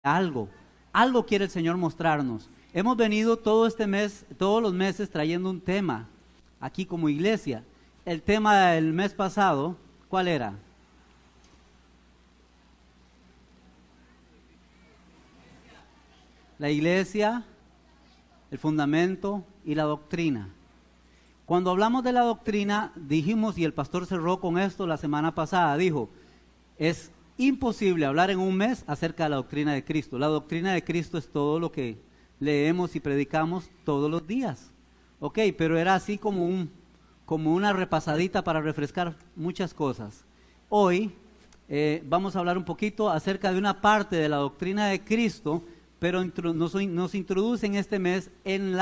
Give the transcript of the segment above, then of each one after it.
Algo quiere el Señor mostrarnos. Hemos venido todo este mes, todos los meses trayendo un tema aquí como iglesia. El tema del mes pasado, ¿cuál era? La iglesia, el fundamento y la doctrina. Cuando hablamos de la doctrina, dijimos, y el pastor cerró con esto la semana pasada, dijo, es imposible hablar en un mes acerca de la doctrina de Cristo. La doctrina de Cristo es todo lo que leemos y predicamos todos los días. Ok, pero era así como una repasadita para refrescar muchas cosas. Hoy vamos a hablar un poquito acerca de una parte de la doctrina de Cristo, pero nos introducen este mes en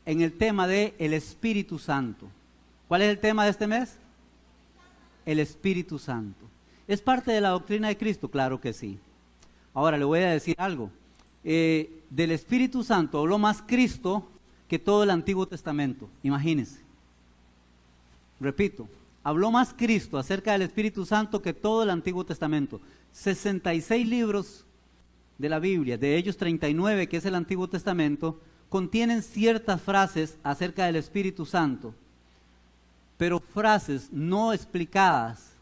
el tema de el Espíritu Santo. ¿Cuál es el tema de este mes? El Espíritu Santo. ¿Es parte de la doctrina de Cristo? Claro que sí. Ahora le voy a decir algo. Del Espíritu Santo habló más Cristo que todo el Antiguo Testamento. Imagínense. Repito, habló más Cristo acerca del Espíritu Santo que todo el Antiguo Testamento. 66 libros de la Biblia, de ellos 39, que es el Antiguo Testamento, contienen ciertas frases acerca del Espíritu Santo, pero frases no explicadas,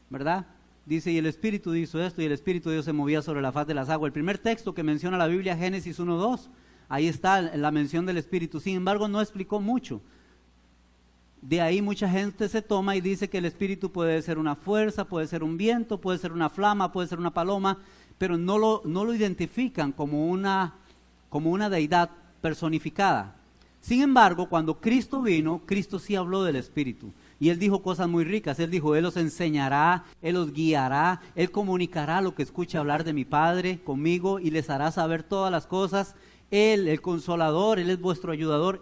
¿verdad? Dice, y el Espíritu hizo esto, y el Espíritu de Dios se movía sobre la faz de las aguas. El primer texto que menciona la Biblia, Génesis 1:2, ahí está la mención del Espíritu. Sin embargo, no explicó mucho. De ahí mucha gente se toma y dice que el Espíritu puede ser una fuerza, puede ser un viento, puede ser una flama, puede ser una paloma, pero no lo identifican como una deidad personificada. Sin embargo, cuando Cristo vino, Cristo sí habló del Espíritu. Y Él dijo cosas muy ricas. Él dijo, Él os enseñará, Él os guiará, Él comunicará lo que escuche hablar de mi Padre conmigo y les hará saber todas las cosas. Él, el Consolador, Él es vuestro ayudador.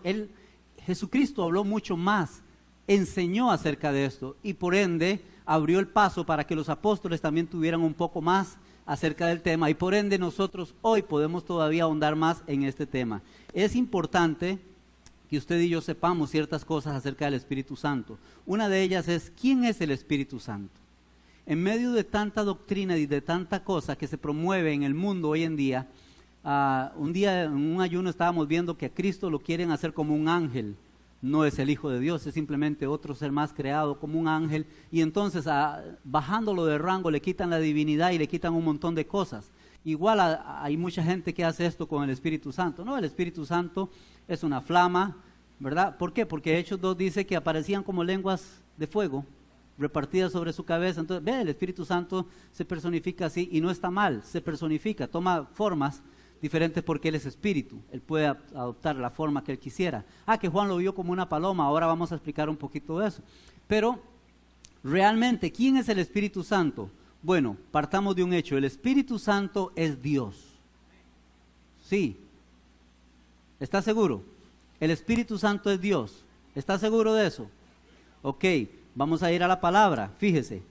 Jesucristo habló mucho más, enseñó acerca de esto y por ende abrió el paso para que los apóstoles también tuvieran un poco más acerca del tema y por ende nosotros hoy podemos todavía ahondar más en este tema. Es importante que usted y yo sepamos ciertas cosas acerca del Espíritu Santo. Una de ellas es, ¿quién es el Espíritu Santo? En medio de tanta doctrina y de tanta cosa que se promueve en el mundo hoy en día, un día en un ayuno estábamos viendo que a Cristo lo quieren hacer como un ángel. No es el Hijo de Dios, es simplemente otro ser más creado como un ángel. Y entonces, bajándolo de rango, le quitan la divinidad y le quitan un montón de cosas. Igual hay mucha gente que hace esto con el Espíritu Santo. No, el Espíritu Santo es una flama, ¿verdad? ¿Por qué? Porque Hechos 2 dice que aparecían como lenguas de fuego repartidas sobre su cabeza. Entonces, el Espíritu Santo se personifica así y no está mal, se personifica, toma formas diferentes porque Él es Espíritu. Él puede adoptar la forma que Él quisiera. Que Juan lo vio como una paloma, ahora vamos a explicar un poquito de eso. Pero, realmente, ¿quién es el Espíritu Santo? Bueno, partamos de un hecho, el Espíritu Santo es Dios. Sí. ¿Está seguro? El Espíritu Santo es Dios. ¿Está seguro de eso? Ok, vamos a ir a la palabra, fíjese.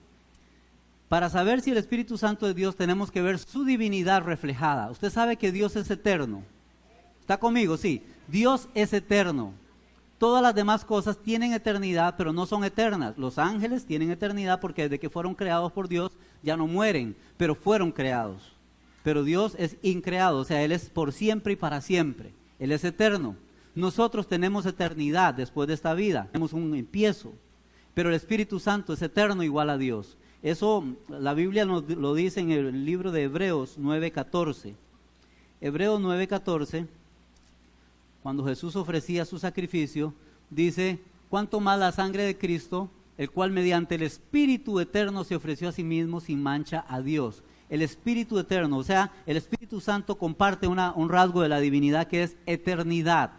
Para saber si el Espíritu Santo es Dios, tenemos que ver su divinidad reflejada. Usted sabe que Dios es eterno. ¿Está conmigo? Sí. Dios es eterno. Todas las demás cosas tienen eternidad, pero no son eternas. Los ángeles tienen eternidad porque desde que fueron creados por Dios ya no mueren, pero fueron creados. Pero Dios es increado, o sea, Él es por siempre y para siempre. Él es eterno. Nosotros tenemos eternidad después de esta vida. Tenemos un empiezo, pero el Espíritu Santo es eterno igual a Dios. Eso la Biblia nos lo dice en el libro de Hebreos 9:14. Hebreos 9:14, cuando Jesús ofrecía su sacrificio, dice, cuánto más la sangre de Cristo, el cual mediante el Espíritu eterno se ofreció a sí mismo sin mancha a Dios. El Espíritu eterno, o sea, el Espíritu Santo comparte un rasgo de la divinidad que es eternidad.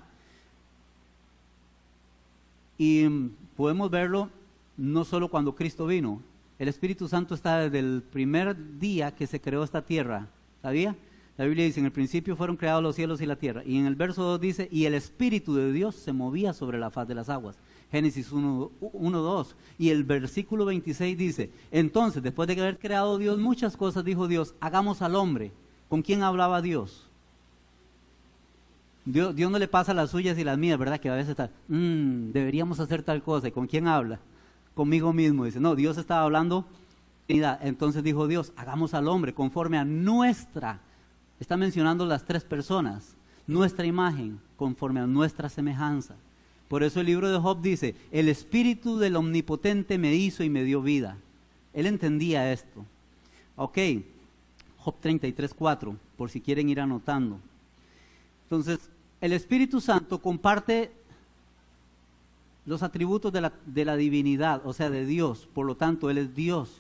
Y podemos verlo no solo cuando Cristo vino. El Espíritu Santo está desde el primer día que se creó esta tierra, ¿sabía? La Biblia dice, en el principio fueron creados los cielos y la tierra. Y en el verso 2 dice, y el Espíritu de Dios se movía sobre la faz de las aguas. Génesis 1:2. Y el versículo 26 dice, entonces, después de haber creado Dios muchas cosas, dijo Dios, hagamos al hombre. ¿Con quién hablaba Dios? Dios no le pasa las suyas y las mías, ¿verdad? Que a veces está, deberíamos hacer tal cosa. ¿Y con quién habla? Conmigo mismo. Dice, no, Dios estaba hablando. Entonces dijo Dios, hagamos al hombre conforme a nuestra Está mencionando las tres personas, nuestra imagen, conforme a nuestra semejanza. Por eso el libro de Job dice, el Espíritu del Omnipotente me hizo y me dio vida. Él entendía esto. Ok, Job 33:4, por si quieren ir anotando. Entonces, el Espíritu Santo comparte los atributos de la divinidad, o sea, de Dios. Por lo tanto, Él es Dios.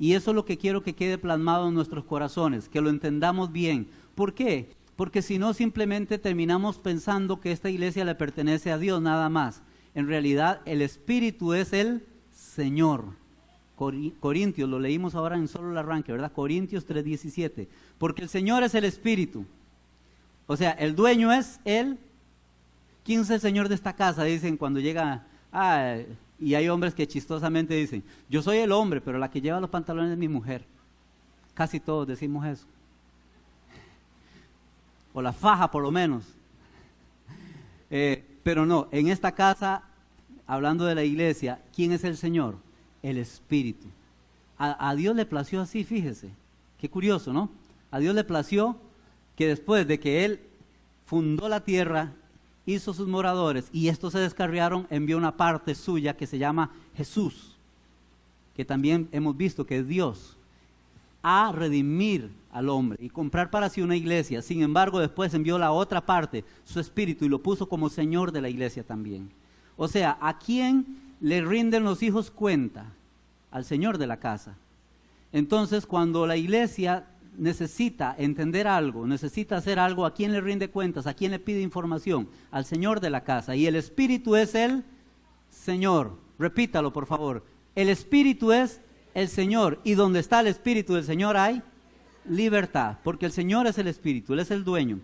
Y eso es lo que quiero que quede plasmado en nuestros corazones, que lo entendamos bien. ¿Por qué? Porque si no, simplemente terminamos pensando que esta iglesia le pertenece a Dios nada más. En realidad, el Espíritu es el Señor. Corintios, lo leímos ahora en solo el arranque, ¿verdad? Corintios 3:17. Porque el Señor es el Espíritu. O sea, el dueño es Él. ¿Quién es el Señor de esta casa? Dicen cuando llega... y hay hombres que chistosamente dicen, yo soy el hombre, pero la que lleva los pantalones es mi mujer. Casi todos decimos eso. O la faja por lo menos. Pero no, en esta casa, hablando de la iglesia, ¿quién es el Señor? El Espíritu. A Dios le plació así, fíjese. Qué curioso, ¿no? A Dios le plació que después de que Él fundó la tierra, hizo sus moradores y estos se descarriaron, envió una parte suya que se llama Jesús, que también hemos visto que es Dios, a redimir al hombre y comprar para sí una iglesia. Sin embargo, después envió la otra parte, su Espíritu, y lo puso como Señor de la iglesia también. O sea, ¿a quién le rinden los hijos cuenta? Al Señor de la casa. Entonces, cuando la iglesia necesita entender algo, necesita hacer algo, ¿a quién le rinde cuentas? ¿A quién le pide información? Al Señor de la casa. Y el Espíritu es el Señor. Repítalo, por favor. El Espíritu es el Señor. Y donde está el Espíritu del Señor hay libertad. Porque el Señor es el Espíritu, Él es el dueño.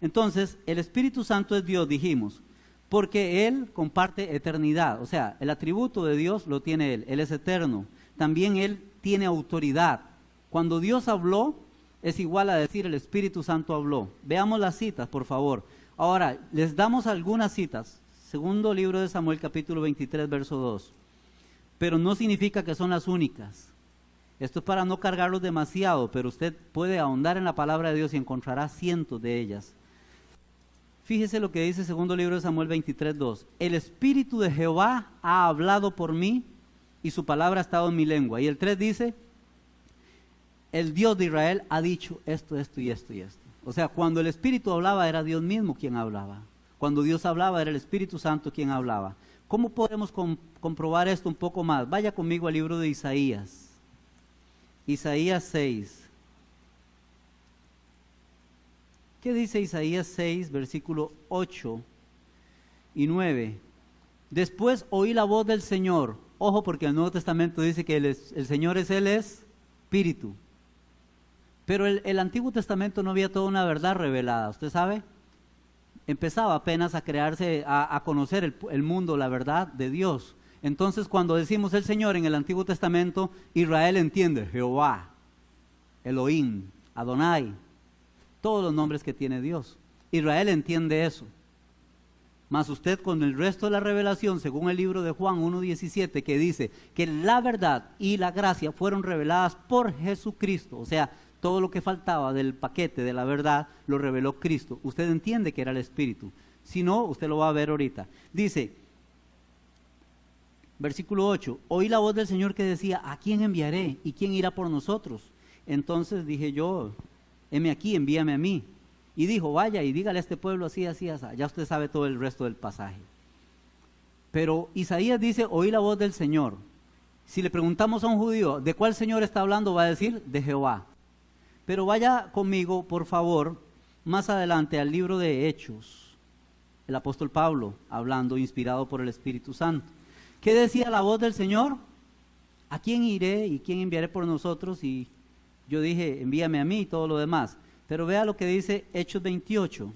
Entonces, el Espíritu Santo es Dios, dijimos. Porque Él comparte eternidad. O sea, el atributo de Dios lo tiene Él. Él es eterno. También Él tiene autoridad. Cuando Dios habló, es igual a decir el Espíritu Santo habló. Veamos las citas, por favor. Ahora, les damos algunas citas. Segundo libro de Samuel, capítulo 23, verso 2. Pero no significa que son las únicas. Esto es para no cargarlos demasiado, pero usted puede ahondar en la palabra de Dios y encontrará cientos de ellas. Fíjese lo que dice segundo libro de Samuel 23, 2. El Espíritu de Jehová ha hablado por mí y su palabra ha estado en mi lengua. Y el 3 dice, el Dios de Israel ha dicho esto, esto y esto y esto. O sea, cuando el Espíritu hablaba era Dios mismo quien hablaba. Cuando Dios hablaba era el Espíritu Santo quien hablaba. ¿Cómo podemos comprobar esto un poco más? Vaya conmigo al libro de Isaías. Isaías 6. ¿Qué dice Isaías 6, versículo 8 y 9? Después oí la voz del Señor. Ojo, porque el Nuevo Testamento dice que el Señor es el Espíritu. Pero el Antiguo Testamento no había toda una verdad revelada, ¿usted sabe? Empezaba apenas a crearse, a conocer el mundo, la verdad de Dios. Entonces, cuando decimos el Señor en el Antiguo Testamento, Israel entiende Jehová, Elohim, Adonai, todos los nombres que tiene Dios. Israel entiende eso. Mas usted con el resto de la revelación, según el libro de Juan 1:17, que dice que la verdad y la gracia fueron reveladas por Jesucristo, o sea, todo lo que faltaba del paquete de la verdad lo reveló Cristo. Usted entiende que era el Espíritu. Si no, usted lo va a ver ahorita. Dice, versículo 8, oí la voz del Señor que decía, ¿a quién enviaré? ¿Y quién irá por nosotros? Entonces dije yo, heme aquí, envíame a mí. Y dijo, vaya y dígale a este pueblo así, así, así. Ya usted sabe todo el resto del pasaje. Pero Isaías dice, oí la voz del Señor. Si le preguntamos a un judío, ¿de cuál Señor está hablando? Va a decir, de Jehová. Pero vaya conmigo, por favor, más adelante al libro de Hechos. El apóstol Pablo, hablando, inspirado por el Espíritu Santo. ¿Qué decía la voz del Señor? ¿A quién iré y quién enviaré por nosotros? Y yo dije, envíame a mí y todo lo demás. Pero vea lo que dice Hechos 28.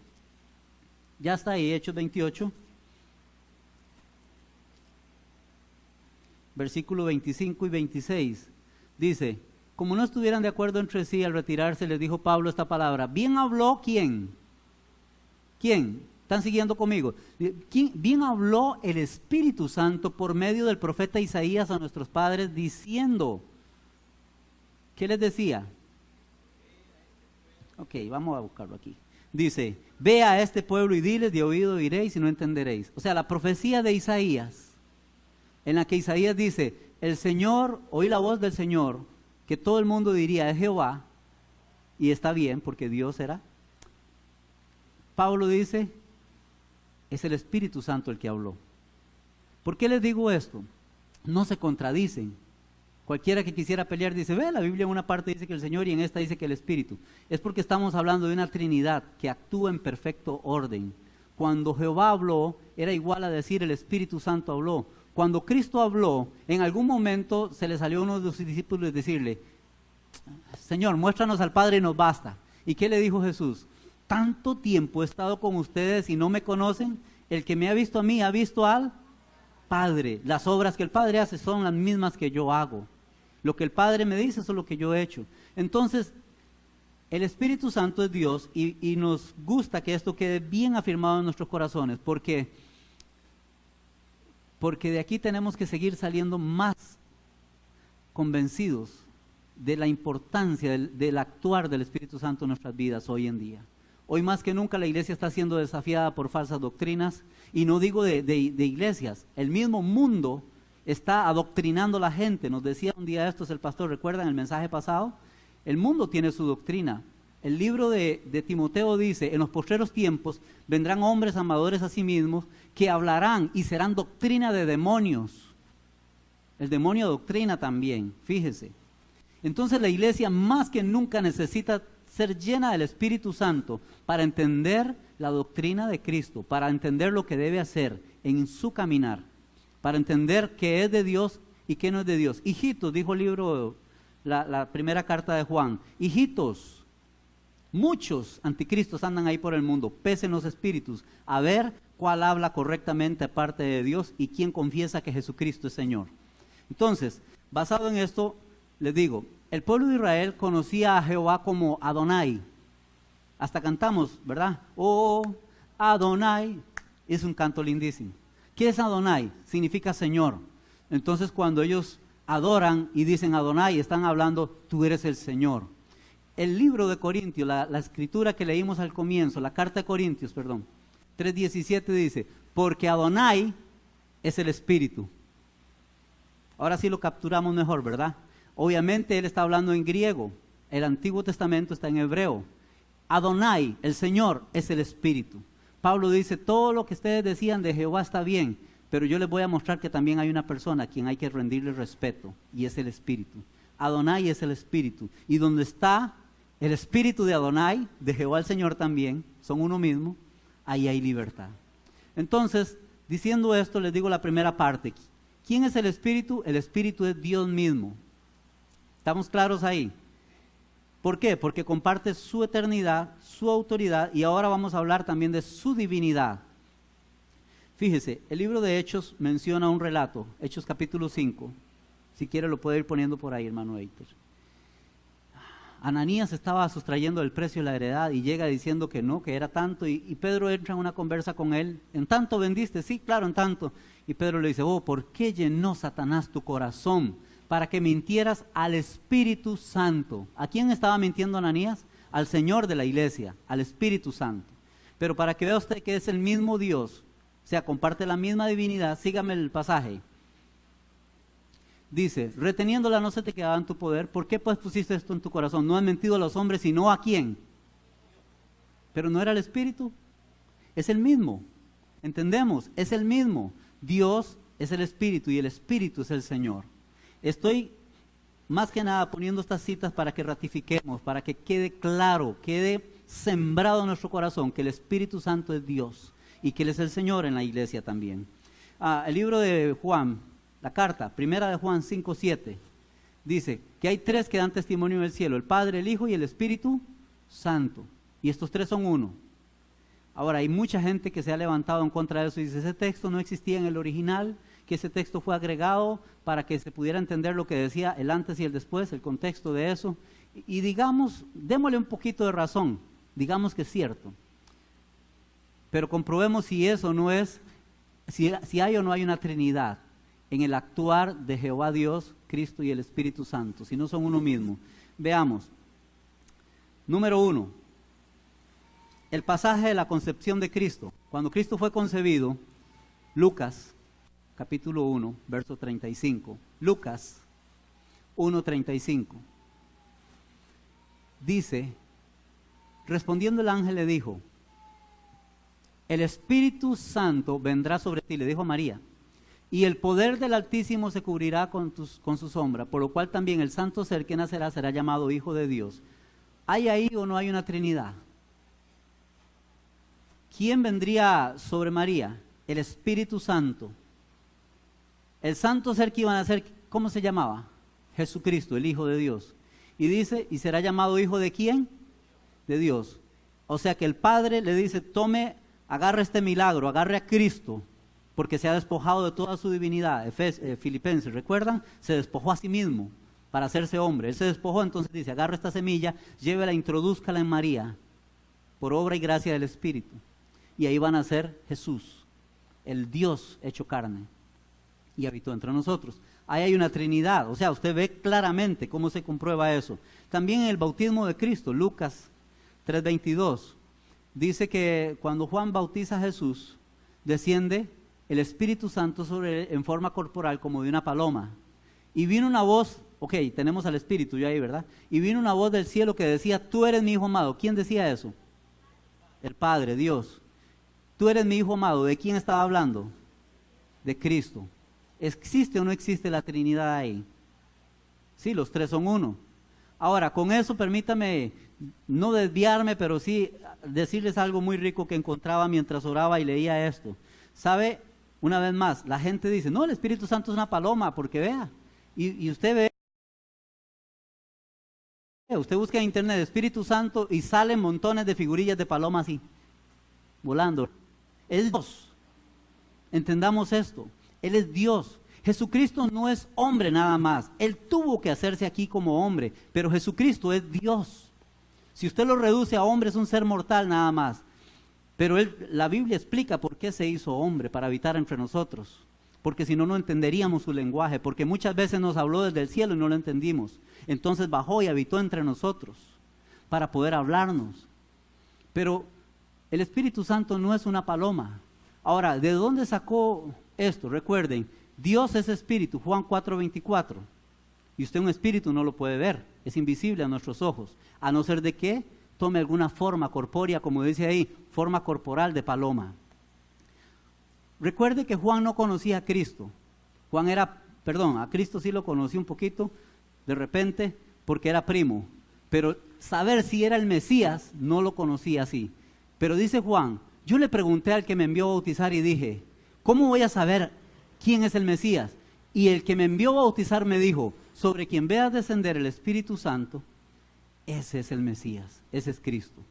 Ya está ahí, Hechos 28. Versículo 25 y 26. Dice, como no estuvieran de acuerdo entre sí, al retirarse les dijo Pablo esta palabra. Bien habló, ¿quién? ¿Quién? ¿Están siguiendo conmigo? Bien habló el Espíritu Santo por medio del profeta Isaías a nuestros padres diciendo. ¿Qué les decía? Ok, vamos a buscarlo aquí. Dice, ve a este pueblo y diles, de oído oiréis y no entenderéis. O sea, la profecía de Isaías, en la que Isaías dice, el Señor, oí la voz del Señor, que todo el mundo diría, es Jehová, y está bien, porque Dios era. Pablo dice, es el Espíritu Santo el que habló. ¿Por qué les digo esto? No se contradicen. Cualquiera que quisiera pelear dice, ve, la Biblia en una parte dice que el Señor y en esta dice que el Espíritu. Es porque estamos hablando de una Trinidad que actúa en perfecto orden. Cuando Jehová habló, era igual a decir el Espíritu Santo habló. Cuando Cristo habló, en algún momento se le salió a uno de sus discípulos decirle, Señor, muéstranos al Padre y nos basta. ¿Y qué le dijo Jesús? Tanto tiempo he estado con ustedes y no me conocen. El que me ha visto a mí ha visto al Padre. Las obras que el Padre hace son las mismas que yo hago. Lo que el Padre me dice, eso es lo que yo he hecho. Entonces, el Espíritu Santo es Dios y nos gusta que esto quede bien afirmado en nuestros corazones, porque de aquí tenemos que seguir saliendo más convencidos de la importancia del actuar del Espíritu Santo en nuestras vidas hoy en día. Hoy más que nunca la iglesia está siendo desafiada por falsas doctrinas, y no digo de iglesias, el mismo mundo está adoctrinando a la gente. Nos decía un día esto el pastor, ¿recuerdan el mensaje pasado? El mundo tiene su doctrina. El libro de Timoteo dice, en los postreros tiempos vendrán hombres amadores a sí mismos que hablarán y serán doctrina de demonios. El demonio doctrina también, fíjese. Entonces la iglesia más que nunca necesita ser llena del Espíritu Santo para entender la doctrina de Cristo, para entender lo que debe hacer en su caminar, para entender qué es de Dios y qué no es de Dios. Hijitos, dijo el libro, la primera carta de Juan, hijitos, muchos anticristos andan ahí por el mundo, pesen los espíritus, a ver cuál habla correctamente aparte de Dios y quién confiesa que Jesucristo es Señor. Entonces, basado en esto, les digo, el pueblo de Israel conocía a Jehová como Adonai. Hasta cantamos, ¿verdad? Oh, Adonai. Es un canto lindísimo. ¿Qué es Adonai? Significa Señor. Entonces cuando ellos adoran y dicen Adonai, están hablando, tú eres el Señor. El libro de Corintios, la escritura que leímos al comienzo, la carta de Corintios, 3:17 dice, porque Adonai es el Espíritu. Ahora sí lo capturamos mejor, ¿verdad? Obviamente él está hablando en griego, el Antiguo Testamento está en hebreo. Adonai, el Señor, es el Espíritu. Pablo dice, todo lo que ustedes decían de Jehová está bien, pero yo les voy a mostrar que también hay una persona a quien hay que rendirle respeto, y es el Espíritu. Adonai es el Espíritu, y donde está el Espíritu de Adonai, de Jehová el Señor también, son uno mismo, ahí hay libertad. Entonces, diciendo esto, les digo la primera parte. ¿Quién es el Espíritu? El Espíritu es Dios mismo. ¿Estamos claros ahí? ¿Por qué? Porque comparte su eternidad, su autoridad, y ahora vamos a hablar también de su divinidad. Fíjese, el libro de Hechos menciona un relato, Hechos capítulo 5. Si quiere lo puede ir poniendo por ahí, hermano Héctor. Ananías estaba sustrayendo el precio de la heredad y llega diciendo que no, que era tanto, y Pedro entra en una conversa con él. ¿En tanto vendiste? Sí, claro, en tanto. Y Pedro le dice, ¿por qué llenó Satanás tu corazón para que mintieras al Espíritu Santo? ¿A quién estaba mintiendo Ananías? Al Señor de la iglesia, al Espíritu Santo. Pero para que vea usted que es el mismo Dios, o sea, comparte la misma divinidad, sígame el pasaje. Dice, reteniéndola no se te quedaba en tu poder, ¿por qué pues pusiste esto en tu corazón? No has mentido a los hombres, sino ¿a quién? Pero no era el Espíritu, es el mismo, entendemos, es el mismo. Dios es el Espíritu y el Espíritu es el Señor. Estoy más que nada poniendo estas citas para que ratifiquemos, para que quede claro, quede sembrado en nuestro corazón que el Espíritu Santo es Dios y que Él es el Señor en la iglesia también. El libro de Juan, la carta, primera de Juan 5:7, dice que hay tres que dan testimonio en el cielo, el Padre, el Hijo y el Espíritu Santo. Y estos tres son uno. Ahora, hay mucha gente que se ha levantado en contra de eso y dice, ese texto no existía en el original, que ese texto fue agregado para que se pudiera entender lo que decía el antes y el después, el contexto de eso. Y digamos, démosle un poquito de razón, digamos que es cierto. Pero comprobemos si eso no es, si hay o no hay una Trinidad en el actuar de Jehová Dios, Cristo y el Espíritu Santo, si no son uno mismo. Veamos. Número 1, el pasaje de la concepción de Cristo. Cuando Cristo fue concebido, Lucas, capítulo 1, verso 35. Lucas 1:35. Dice, respondiendo el ángel le dijo, el Espíritu Santo vendrá sobre ti, le dijo a María, y el poder del Altísimo se cubrirá con su sombra, por lo cual también el santo ser que nacerá será llamado Hijo de Dios. ¿Hay ahí o no hay una Trinidad? ¿Quién vendría sobre María? El Espíritu Santo. El santo ser que iban a ser, ¿cómo se llamaba? Jesucristo, el Hijo de Dios. Y dice, ¿y será llamado Hijo de quién? De Dios. O sea que el Padre le dice, agarre este milagro, agarre a Cristo, porque se ha despojado de toda su divinidad. Filipenses, ¿recuerdan? Se despojó a sí mismo para hacerse hombre. Él se despojó, entonces dice, agarre esta semilla, llévela, introdúzcala en María, por obra y gracia del Espíritu. Y ahí van a ser Jesús, el Dios hecho carne, y habitó entre nosotros. Ahí hay una Trinidad, o sea, usted ve claramente cómo se comprueba eso. También en el bautismo de Cristo, Lucas 3:22, dice que cuando Juan bautiza a Jesús, desciende el Espíritu Santo sobre él en forma corporal como de una paloma. Y vino una voz, ok, tenemos al Espíritu ya ahí, ¿verdad? Y vino una voz del cielo que decía, tú eres mi Hijo amado. ¿Quién decía eso? El Padre, Dios. Tú eres mi Hijo amado. ¿De quién estaba hablando? De Cristo. ¿Existe o no existe la Trinidad ahí? Sí, los tres son uno. Ahora, con eso permítame no desviarme, pero sí decirles algo muy rico que encontraba mientras oraba y leía esto. ¿Sabe? Una vez más, la gente dice, no, el Espíritu Santo es una paloma, porque vea. Y usted ve, usted busca en internet Espíritu Santo y salen montones de figurillas de palomas así, volando. Es Dios. Entendamos esto. Él es Dios. Jesucristo no es hombre nada más. Él tuvo que hacerse aquí como hombre, pero Jesucristo es Dios. Si usted lo reduce a hombre, es un ser mortal nada más. Pero la Biblia explica por qué se hizo hombre, para habitar entre nosotros. Porque si no, no entenderíamos su lenguaje. Porque muchas veces nos habló desde el cielo y no lo entendimos. Entonces bajó y habitó entre nosotros, para poder hablarnos. Pero el Espíritu Santo no es una paloma. Ahora, ¿de dónde sacó esto? Recuerden, Dios es espíritu, Juan 4:24. Y usted un espíritu no lo puede ver, es invisible a nuestros ojos, a no ser de que tome alguna forma corpórea, como dice ahí, forma corporal de paloma. Recuerde que Juan no conocía a Cristo. A Cristo sí lo conocí un poquito, de repente, porque era primo. Pero saber si era el Mesías, no lo conocía así. Pero dice Juan, yo le pregunté al que me envió a bautizar y dije, ¿cómo voy a saber quién es el Mesías? Y el que me envió a bautizar me dijo, sobre quien veas descender el Espíritu Santo, ese es el Mesías, ese es Cristo.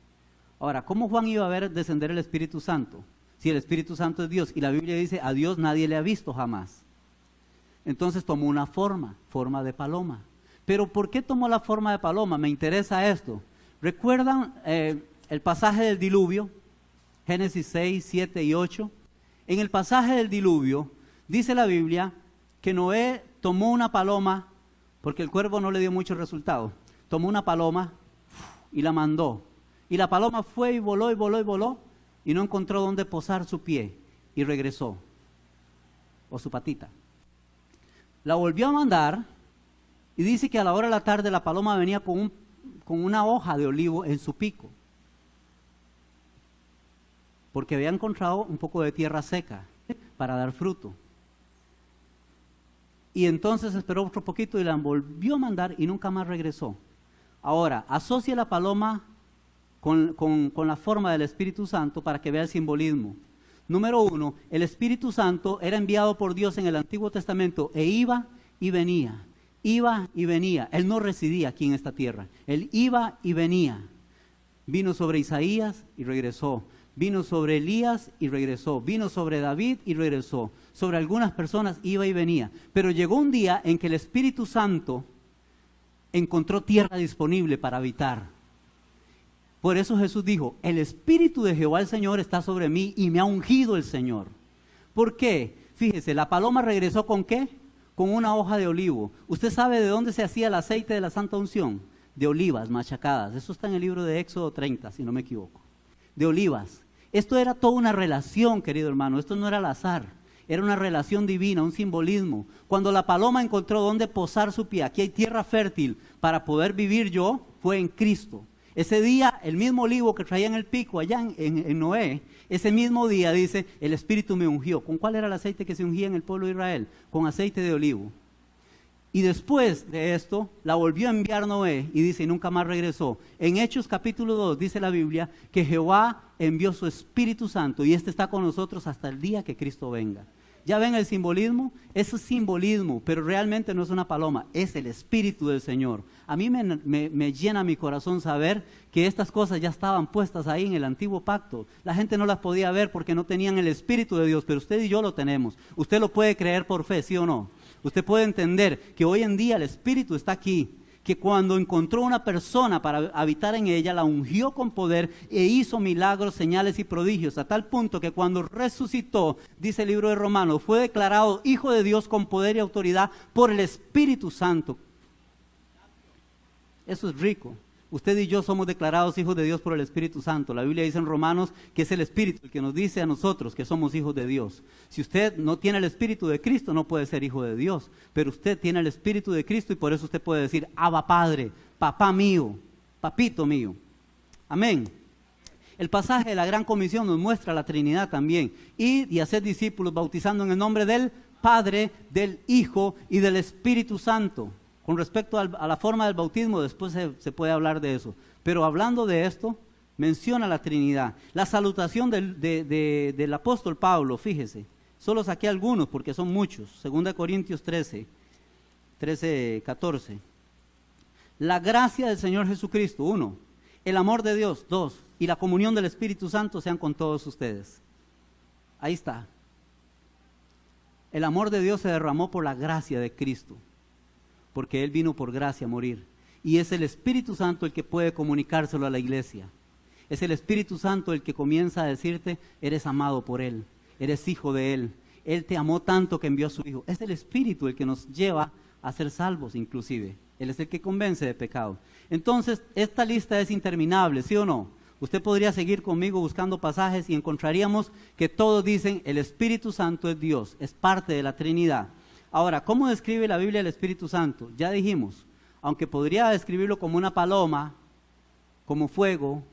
Ahora, ¿cómo Juan iba a ver descender el Espíritu Santo? Si el Espíritu Santo es Dios, y la Biblia dice, a Dios nadie le ha visto jamás. Entonces tomó una forma de paloma. Pero ¿por qué tomó la forma de paloma? Me interesa esto. ¿Recuerdan el pasaje del diluvio? Génesis 6, 7 y 8. En el pasaje del diluvio, dice la Biblia que Noé tomó una paloma, porque el cuervo no le dio mucho resultado. Tomó una paloma y la mandó. Y la paloma fue y voló y voló y voló y no encontró dónde posar su pie y regresó. O su patita. La volvió a mandar y dice que a la hora de la tarde la paloma venía con una hoja de olivo en su pico. Porque había encontrado un poco de tierra seca para dar fruto. Y entonces esperó otro poquito y la volvió a mandar y nunca más regresó. Ahora, asocia la paloma con la forma del Espíritu Santo para que vea el simbolismo. Número 1, el Espíritu Santo era enviado por Dios en el Antiguo Testamento e iba y venía. Iba y venía. Él no residía aquí en esta tierra. Él iba y venía. Vino sobre Isaías y regresó. Vino sobre Elías y regresó. Vino sobre David y regresó. Sobre algunas personas iba y venía. Pero llegó un día en que el Espíritu Santo encontró tierra disponible para habitar. Por eso Jesús dijo, el Espíritu de Jehová el Señor está sobre mí y me ha ungido el Señor. ¿Por qué? Fíjese, la paloma regresó ¿con qué? Con una hoja de olivo. ¿Usted sabe de dónde se hacía el aceite de la santa unción? De olivas machacadas. Eso está en el libro de Éxodo 30, si no me equivoco. de olivas. Esto era toda una relación, querido hermano, esto no era al azar, era una relación divina, un simbolismo. Cuando la paloma encontró dónde posar su pie, aquí hay tierra fértil para poder vivir yo, fue en Cristo. Ese día, el mismo olivo que traía en el pico allá en Noé, ese mismo día dice, el Espíritu me ungió. ¿Con cuál era el aceite que se ungía en el pueblo de Israel? Con aceite de olivo. Y después de esto, la volvió a enviar Noé y dice, y nunca más regresó. En Hechos capítulo 2 dice la Biblia que Jehová envió su Espíritu Santo y este está con nosotros hasta el día que Cristo venga. ¿Ya ven el simbolismo? Eso es simbolismo, pero realmente no es una paloma, es el Espíritu del Señor. A mí me llena mi corazón saber que estas cosas ya estaban puestas ahí en el antiguo pacto. La gente no las podía ver porque no tenían el Espíritu de Dios, pero usted y yo lo tenemos. Usted lo puede creer por fe, ¿sí o no? Usted puede entender que hoy en día el Espíritu está aquí, que cuando encontró una persona para habitar en ella, la ungió con poder e hizo milagros, señales y prodigios, a tal punto que cuando resucitó, dice el libro de Romanos, fue declarado Hijo de Dios con poder y autoridad por el Espíritu Santo. Eso es rico. Usted y yo somos declarados hijos de Dios por el Espíritu Santo. La Biblia dice en Romanos que es el Espíritu el que nos dice a nosotros que somos hijos de Dios. Si usted no tiene el Espíritu de Cristo, no puede ser hijo de Dios. Pero usted tiene el Espíritu de Cristo y por eso usted puede decir, Abba Padre, papá mío, papito mío. Amén. El pasaje de la Gran Comisión nos muestra la Trinidad también. Ir y hacer discípulos bautizando en el nombre del Padre, del Hijo y del Espíritu Santo. Con respecto a la forma del bautismo, después se puede hablar de eso. Pero hablando de esto, menciona la Trinidad. La salutación del apóstol Pablo, fíjese. Solo saqué algunos porque son muchos. 2 Corintios 13, 14. La gracia del Señor Jesucristo, 1. El amor de Dios, 2. Y la comunión del Espíritu Santo sean con todos ustedes. Ahí está. El amor de Dios se derramó por la gracia de Cristo. Porque Él vino por gracia a morir. Y es el Espíritu Santo el que puede comunicárselo a la iglesia. Es el Espíritu Santo el que comienza a decirte, eres amado por Él, eres hijo de Él. Él te amó tanto que envió a su Hijo. Es el Espíritu el que nos lleva a ser salvos inclusive. Él es el que convence de pecado. Entonces, esta lista es interminable, ¿sí o no? Usted podría seguir conmigo buscando pasajes y encontraríamos que todos dicen, el Espíritu Santo es Dios, es parte de la Trinidad. Ahora, ¿cómo describe la Biblia el Espíritu Santo? Ya dijimos, aunque podría describirlo como una paloma, como fuego,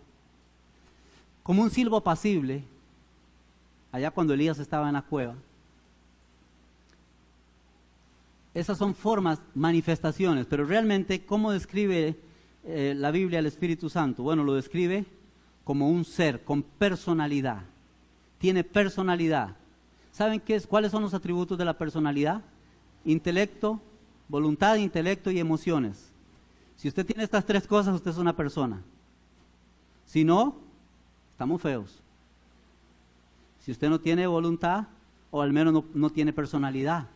como un silbo apacible, allá cuando Elías estaba en la cueva. Esas son formas, manifestaciones, pero realmente, ¿cómo describe la Biblia el Espíritu Santo? Bueno, lo describe como un ser con personalidad. Tiene personalidad. ¿Saben cuáles son los atributos de la personalidad? Intelecto, voluntad, intelecto y emociones. Si usted tiene estas tres cosas, usted es una persona. Si no, estamos feos. Si usted no tiene voluntad, o al menos no tiene personalidad,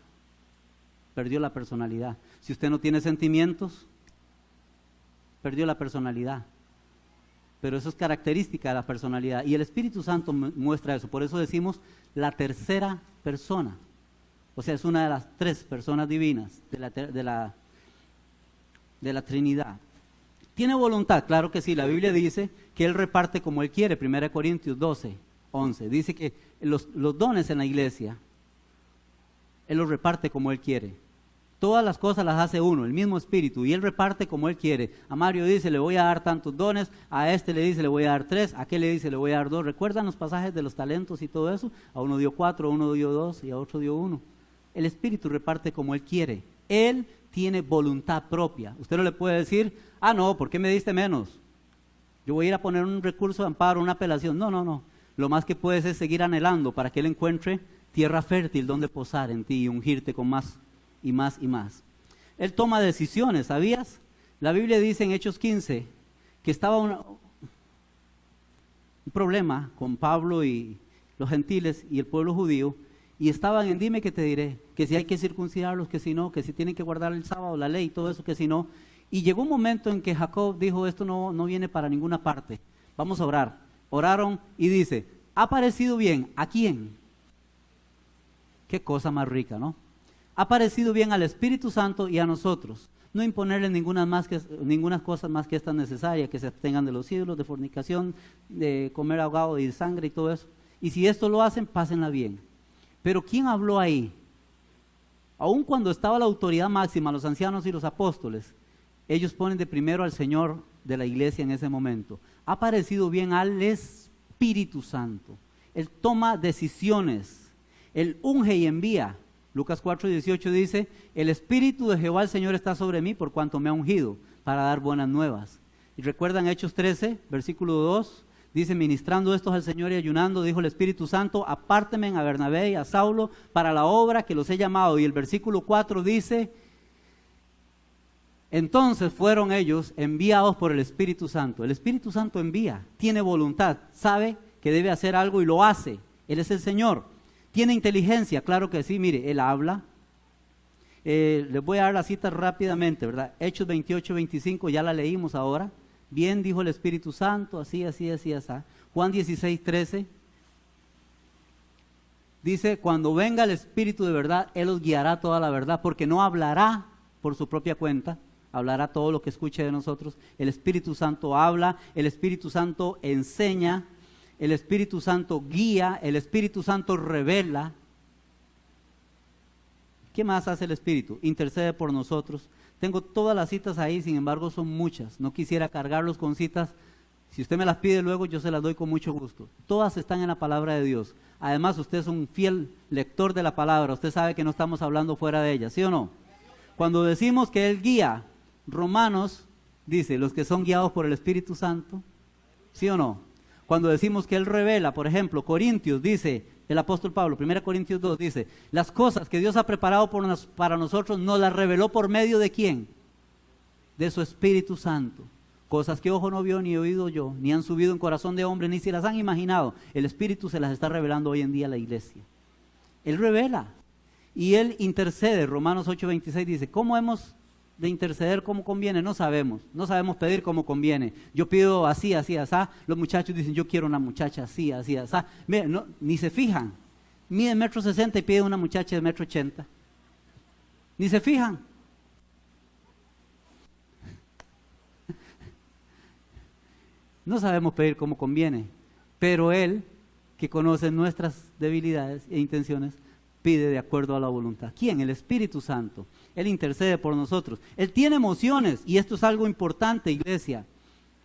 perdió la personalidad. Si usted no tiene sentimientos, perdió la personalidad. Pero eso es característica de la personalidad. Y el Espíritu Santo muestra eso. Por eso decimos la tercera persona. O sea, es una de las tres personas divinas de la Trinidad. ¿Tiene voluntad? Claro que sí. La Biblia dice que Él reparte como Él quiere. 1 Corintios 12, 11. Dice que los dones en la iglesia, Él los reparte como Él quiere. Todas las cosas las hace uno, el mismo Espíritu, y Él reparte como Él quiere. A Mario dice, le voy a dar tantos dones, a este le dice, le voy a dar 3, a aquel le dice, le voy a dar 2. ¿Recuerdan los pasajes de los talentos y todo eso? A uno dio 4, a uno dio 2 y a otro dio 1. El Espíritu reparte como Él quiere. Él tiene voluntad propia. Usted no le puede decir, no, ¿por qué me diste menos? Yo voy a ir a poner un recurso de amparo, una apelación. No. Lo más que puedes es seguir anhelando para que Él encuentre tierra fértil donde posar en ti y ungirte con más y más y más. Él toma decisiones, ¿sabías? La Biblia dice en Hechos 15 que estaba un problema con Pablo y los gentiles y el pueblo judío, y estaban en dime que te diré, que si hay que circuncidarlos, que si no, que si tienen que guardar el sábado, la ley, todo eso, que si no. Y llegó un momento en que Jacob dijo, esto no viene para ninguna parte, vamos a orar. Oraron y dice, ¿ha parecido bien? ¿A quién? Qué cosa más rica, ¿no? Ha parecido bien al Espíritu Santo y a nosotros No imponerles ninguna cosa más que esta necesaria, que se abstengan de los ídolos, de fornicación, de comer ahogado y de sangre y todo eso. Y si esto lo hacen, pásenla bien. Pero ¿quién habló ahí? Aun cuando estaba la autoridad máxima, los ancianos y los apóstoles, ellos ponen de primero al Señor de la iglesia en ese momento. Ha parecido bien al Espíritu Santo. Él toma decisiones, Él unge y envía. Lucas 4:18 dice, el Espíritu de Jehová el Señor está sobre mí por cuanto me ha ungido para dar buenas nuevas. Y recuerdan Hechos 13, versículo 2, dice, ministrando estos al Señor y ayunando, dijo el Espíritu Santo, apártenme a Bernabé y a Saulo para la obra que los he llamado. Y el versículo 4 dice, entonces fueron ellos enviados por el Espíritu Santo. El Espíritu Santo envía, tiene voluntad, sabe que debe hacer algo y lo hace. Él es el Señor. ¿Tiene inteligencia? Claro que sí, mire, Él habla. Les voy a dar la cita rápidamente, ¿verdad? Hechos 28:25, ya la leímos ahora. Bien dijo el Espíritu Santo, así. Juan 16:13 dice, cuando venga el Espíritu de verdad, Él os guiará toda la verdad, porque no hablará por su propia cuenta, hablará todo lo que escuche de nosotros. El Espíritu Santo habla, el Espíritu Santo enseña, el Espíritu Santo guía, el Espíritu Santo revela. ¿Qué más hace el Espíritu? Intercede por nosotros. Tengo todas las citas ahí, sin embargo son muchas. No quisiera cargarlos con citas. Si usted me las pide luego, yo se las doy con mucho gusto. Todas están en la palabra de Dios. Además, usted es un fiel lector de la palabra. Usted sabe que no estamos hablando fuera de ella, ¿sí o no? Cuando decimos que Él guía, Romanos dice, los que son guiados por el Espíritu Santo, ¿sí o no? Cuando decimos que Él revela, por ejemplo, Corintios dice, el apóstol Pablo, 1 Corintios 2 dice, las cosas que Dios ha preparado para nosotros nos las reveló por medio de ¿quién? De su Espíritu Santo. Cosas que ojo no vio, ni oído yo, ni han subido en corazón de hombre, ni se las han imaginado. El Espíritu se las está revelando hoy en día a la iglesia. Él revela y Él intercede. Romanos 8:26 dice, ¿cómo hemos de interceder como conviene? No sabemos pedir como conviene. Yo pido así, los muchachos dicen, yo quiero una muchacha así. Mira, no, ni se fijan, mide 1,60 m y pide una muchacha de 1,80 m, ni se fijan. No sabemos pedir como conviene, pero Él, que conoce nuestras debilidades e intenciones, pide de acuerdo a la voluntad. ¿Quién? El Espíritu Santo. Él intercede por nosotros. Él tiene emociones y esto es algo importante, iglesia.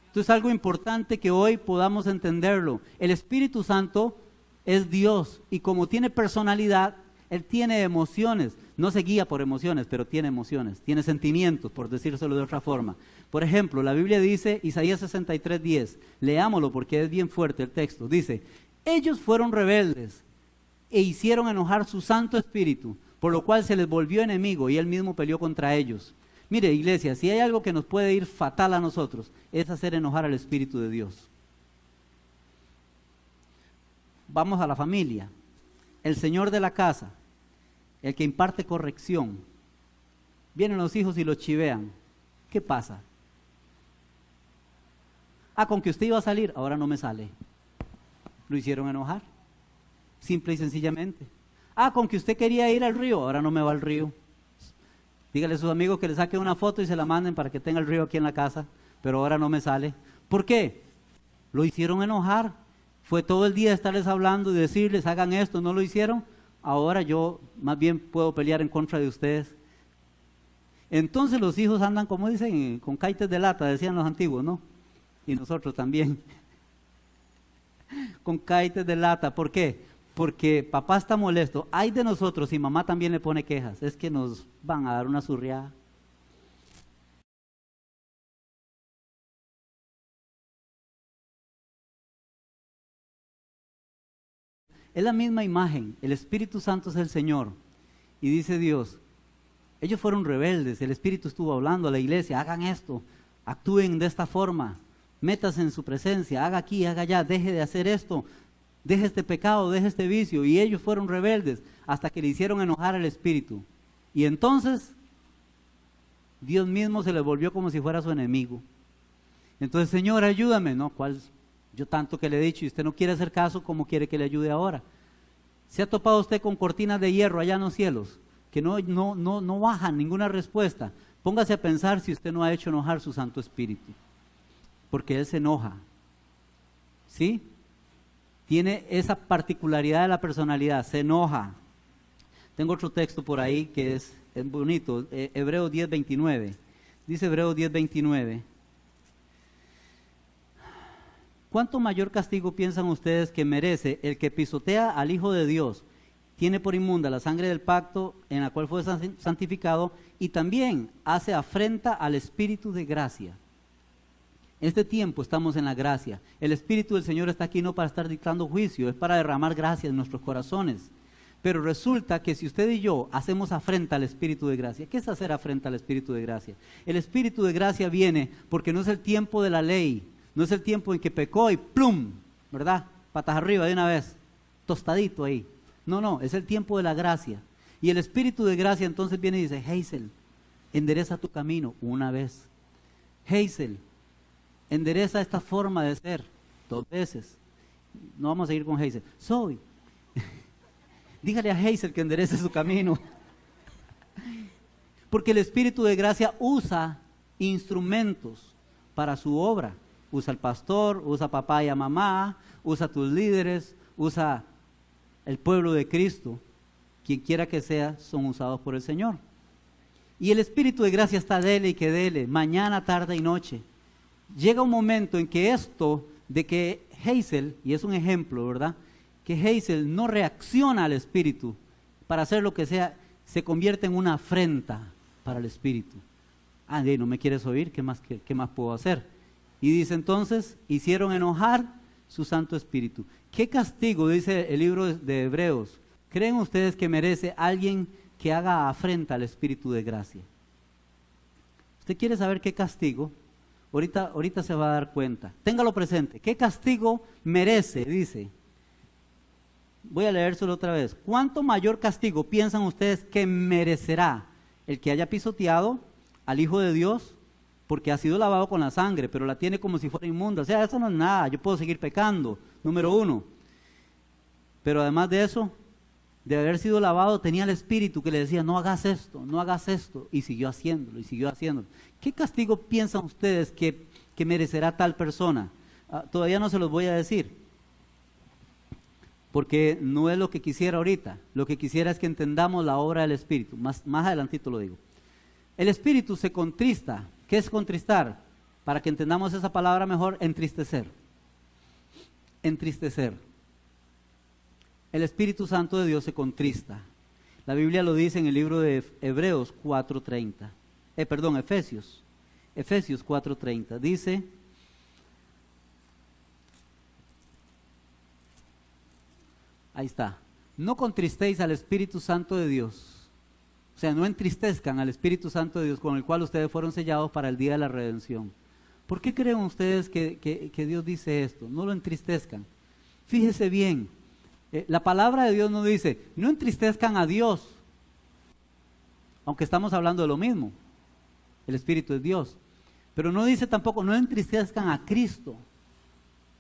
Esto es algo importante que hoy podamos entenderlo. El Espíritu Santo es Dios y como tiene personalidad, Él tiene emociones. No se guía por emociones, pero tiene emociones, tiene sentimientos, por decírselo de otra forma. Por ejemplo, la Biblia dice, Isaías 63:10, leámoslo porque es bien fuerte el texto, dice, ellos fueron rebeldes e hicieron enojar su Santo Espíritu, por lo cual se les volvió enemigo y Él mismo peleó contra ellos. Mire, iglesia, si hay algo que nos puede ir fatal a nosotros, es hacer enojar al Espíritu de Dios. Vamos a la familia. El Señor de la casa, el que imparte corrección. Vienen los hijos y los chivean. ¿Qué pasa? Con que usted iba a salir, ahora no me sale. Lo hicieron enojar. Simple y sencillamente. Con que usted quería ir al río, ahora no me va al río. Dígale a sus amigos que le saquen una foto y se la manden para que tenga el río aquí en la casa, pero ahora no me sale. ¿Por qué? Lo hicieron enojar. Fue todo el día estarles hablando y decirles, hagan esto, no lo hicieron. Ahora yo más bien puedo pelear en contra de ustedes. Entonces los hijos andan, como dicen, con caites de lata, decían los antiguos, ¿no? Y nosotros también. Con caites de lata. ¿Por qué? Porque papá está molesto. Ay de nosotros y mamá también le pone quejas. Es que nos van a dar una zurriada. Es la misma imagen. El Espíritu Santo es el Señor. Y dice Dios, ellos fueron rebeldes. El Espíritu estuvo hablando a la iglesia. Hagan esto. Actúen de esta forma. Métase en su presencia. Haga aquí, haga allá. Deje de hacer esto. Deje este pecado, deje este vicio. Y ellos fueron rebeldes hasta que le hicieron enojar al Espíritu. Y entonces Dios mismo se les volvió como si fuera su enemigo. Entonces, Señor, ayúdame. No, ¿cuál? Yo tanto que le he dicho y usted no quiere hacer caso, ¿cómo quiere que le ayude ahora? ¿Se ha topado usted con cortinas de hierro allá en los cielos? Que no bajan ninguna respuesta. Póngase a pensar si usted no ha hecho enojar su Santo Espíritu, porque Él se enoja, ¿sí? Tiene esa particularidad de la personalidad, se enoja. Tengo otro texto por ahí que es bonito, Hebreos 10:29. Dice Hebreos 10:29. ¿Cuánto mayor castigo piensan ustedes que merece el que pisotea al Hijo de Dios, tiene por inmunda la sangre del pacto en la cual fue santificado y también hace afrenta al Espíritu de gracia? En este tiempo estamos en la gracia. El Espíritu del Señor está aquí no para estar dictando juicio, es para derramar gracia en nuestros corazones. Pero resulta que si usted y yo hacemos afrenta al Espíritu de gracia, ¿qué es hacer afrenta al Espíritu de gracia? El Espíritu de gracia viene porque no es el tiempo de la ley, no es el tiempo en que pecó y plum, ¿verdad? Patas arriba de una vez, tostadito ahí. No, es el tiempo de la gracia. Y el Espíritu de gracia entonces viene y dice, Hazel, endereza tu camino una vez. Hazel, endereza esta forma de ser 2 veces. No vamos a seguir con Hazel. Zoe, dígale a Hazel que enderece su camino. Porque el Espíritu de gracia usa instrumentos para su obra. Usa al pastor, usa a papá y a mamá, usa a tus líderes, usa el pueblo de Cristo. Quien quiera que sea, son usados por el Señor. Y el Espíritu de gracia está dele y que dele, mañana, tarde y noche. Llega un momento en que esto de que Hazel, y es un ejemplo, ¿verdad?, que Hazel no reacciona al Espíritu para hacer lo que sea, se convierte en una afrenta para el Espíritu. No me quieres oír, ¿qué más puedo hacer? Y dice entonces, hicieron enojar su Santo Espíritu. ¿Qué castigo, dice el libro de Hebreos, creen ustedes que merece alguien que haga afrenta al Espíritu de gracia? ¿Usted quiere saber qué castigo? Ahorita se va a dar cuenta. Téngalo presente. ¿Qué castigo merece? Dice. Voy a leérselo otra vez. ¿Cuánto mayor castigo piensan ustedes que merecerá el que haya pisoteado al Hijo de Dios porque ha sido lavado con la sangre, pero la tiene como si fuera inmunda? O sea, eso no es nada, yo puedo seguir pecando, número 1. Pero además de eso, de haber sido lavado, tenía el Espíritu que le decía, no hagas esto, y siguió haciéndolo, ¿Qué castigo piensan ustedes que merecerá tal persona? Todavía no se los voy a decir, porque no es lo que quisiera ahorita. Lo que quisiera es que entendamos la obra del Espíritu. Más adelantito lo digo. El Espíritu se contrista. ¿Qué es contristar? Para que entendamos esa palabra mejor, entristecer. Entristecer. El Espíritu Santo de Dios se contrista. La Biblia lo dice en el libro de Hebreos 4:30. Efesios 4:30. Dice, ahí está, no contristéis al Espíritu Santo de Dios. O sea, no entristezcan al Espíritu Santo de Dios con el cual ustedes fueron sellados para el día de la redención. ¿Por qué creen ustedes que Dios dice esto? No lo entristezcan. Fíjese bien, la palabra de Dios no dice, no entristezcan a Dios, aunque estamos hablando de lo mismo, el Espíritu es Dios. Pero no dice tampoco, no entristezcan a Cristo.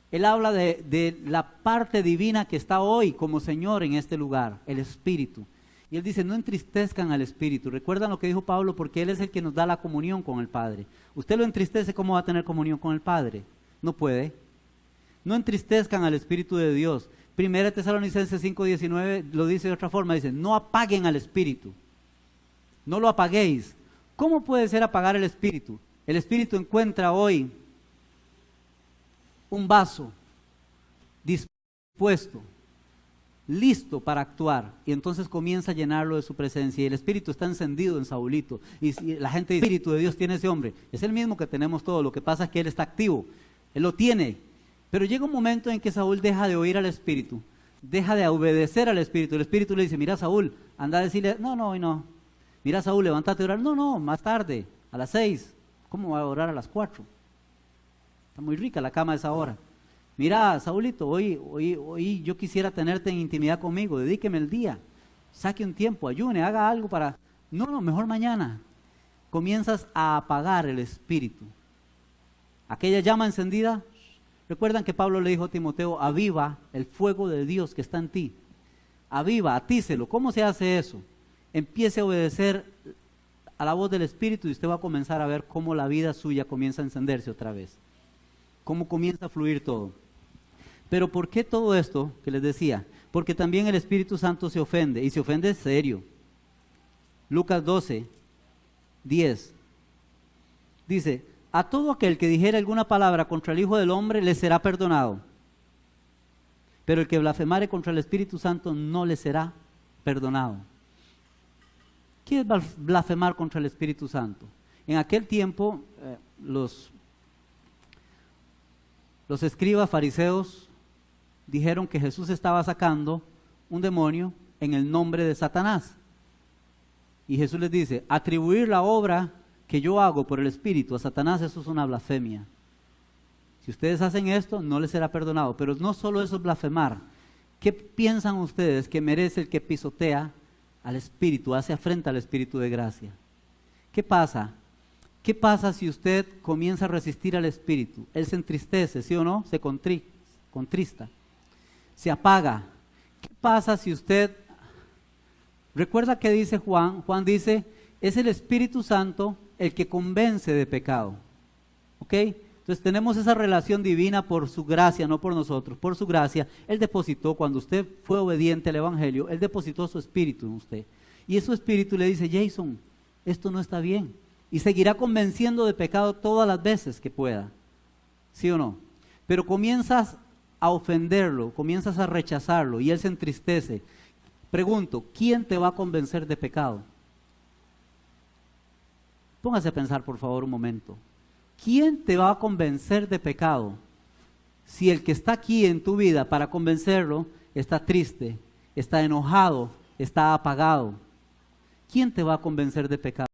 Él habla de la parte divina que está hoy como Señor en este lugar, el Espíritu. Y Él dice, no entristezcan al Espíritu. ¿Recuerdan lo que dijo Pablo? Porque Él es el que nos da la comunión con el Padre. Usted lo entristece, ¿cómo va a tener comunión con el Padre? No puede. No entristezcan al Espíritu de Dios. 1 Tesalonicenses 5:19 lo dice de otra forma, dice, no apaguen al Espíritu. No lo apaguéis. ¿Cómo puede ser apagar el Espíritu? El Espíritu encuentra hoy un vaso dispuesto, listo para actuar, y entonces comienza a llenarlo de su presencia, y el Espíritu está encendido en Saulito, y la gente dice, el Espíritu de Dios tiene ese hombre. Es el mismo que tenemos todos, lo que pasa es que él está activo, él lo tiene, pero llega un momento en que Saúl deja de oír al Espíritu, deja de obedecer al Espíritu. El Espíritu le dice, mira Saúl, anda a decirle, no, hoy no. Mira Saúl, levántate a orar. No, más tarde, a las 6. ¿Cómo va a orar a las 4? Está muy rica la cama a esa hora. Mira, Saúlito, hoy yo quisiera tenerte en intimidad conmigo, dedíqueme el día, saque un tiempo, ayune, haga algo para... No, mejor mañana. Comienzas a apagar el Espíritu. Aquella llama encendida, recuerdan que Pablo le dijo a Timoteo, aviva el fuego de Dios que está en ti. Aviva, atícelo. ¿Cómo se hace eso? Empiece a obedecer a la voz del Espíritu y usted va a comenzar a ver cómo la vida suya comienza a encenderse otra vez, cómo comienza a fluir todo. Pero ¿por qué todo esto que les decía? Porque también el Espíritu Santo se ofende, y se ofende serio. Lucas 12, 10. Dice, a todo aquel que dijere alguna palabra contra el Hijo del Hombre le será perdonado, pero el que blasfemare contra el Espíritu Santo no le será perdonado. ¿Qué es blasfemar contra el Espíritu Santo? En aquel tiempo los escribas fariseos dijeron que Jesús estaba sacando un demonio en el nombre de Satanás. Y Jesús les dice, atribuir la obra que yo hago por el Espíritu a Satanás, eso es una blasfemia. Si ustedes hacen esto, no les será perdonado. Pero no solo eso es blasfemar. ¿Qué piensan ustedes que merece el que pisotea al Espíritu, hace afrenta al Espíritu de gracia? ¿Qué pasa? ¿Qué pasa si usted comienza a resistir al Espíritu? Él se entristece, ¿sí o no? Se contrista, se apaga. ¿Qué pasa si usted... Recuerda que dice Juan dice, es el Espíritu Santo el que convence de pecado. ¿Ok? Entonces tenemos esa relación divina por su gracia, no por nosotros, por su gracia. Él depositó, cuando usted fue obediente al Evangelio, Él depositó su Espíritu en usted. Y su Espíritu le dice, Jason, esto no está bien. Y seguirá convenciendo de pecado todas las veces que pueda. ¿Sí o no? Pero comienzas a ofenderlo, comienzas a rechazarlo y Él se entristece. Pregunto, ¿quién te va a convencer de pecado? Póngase a pensar por favor un momento. ¿Quién te va a convencer de pecado? Si el que está aquí en tu vida para convencerlo está triste, está enojado, está apagado. ¿Quién te va a convencer de pecado?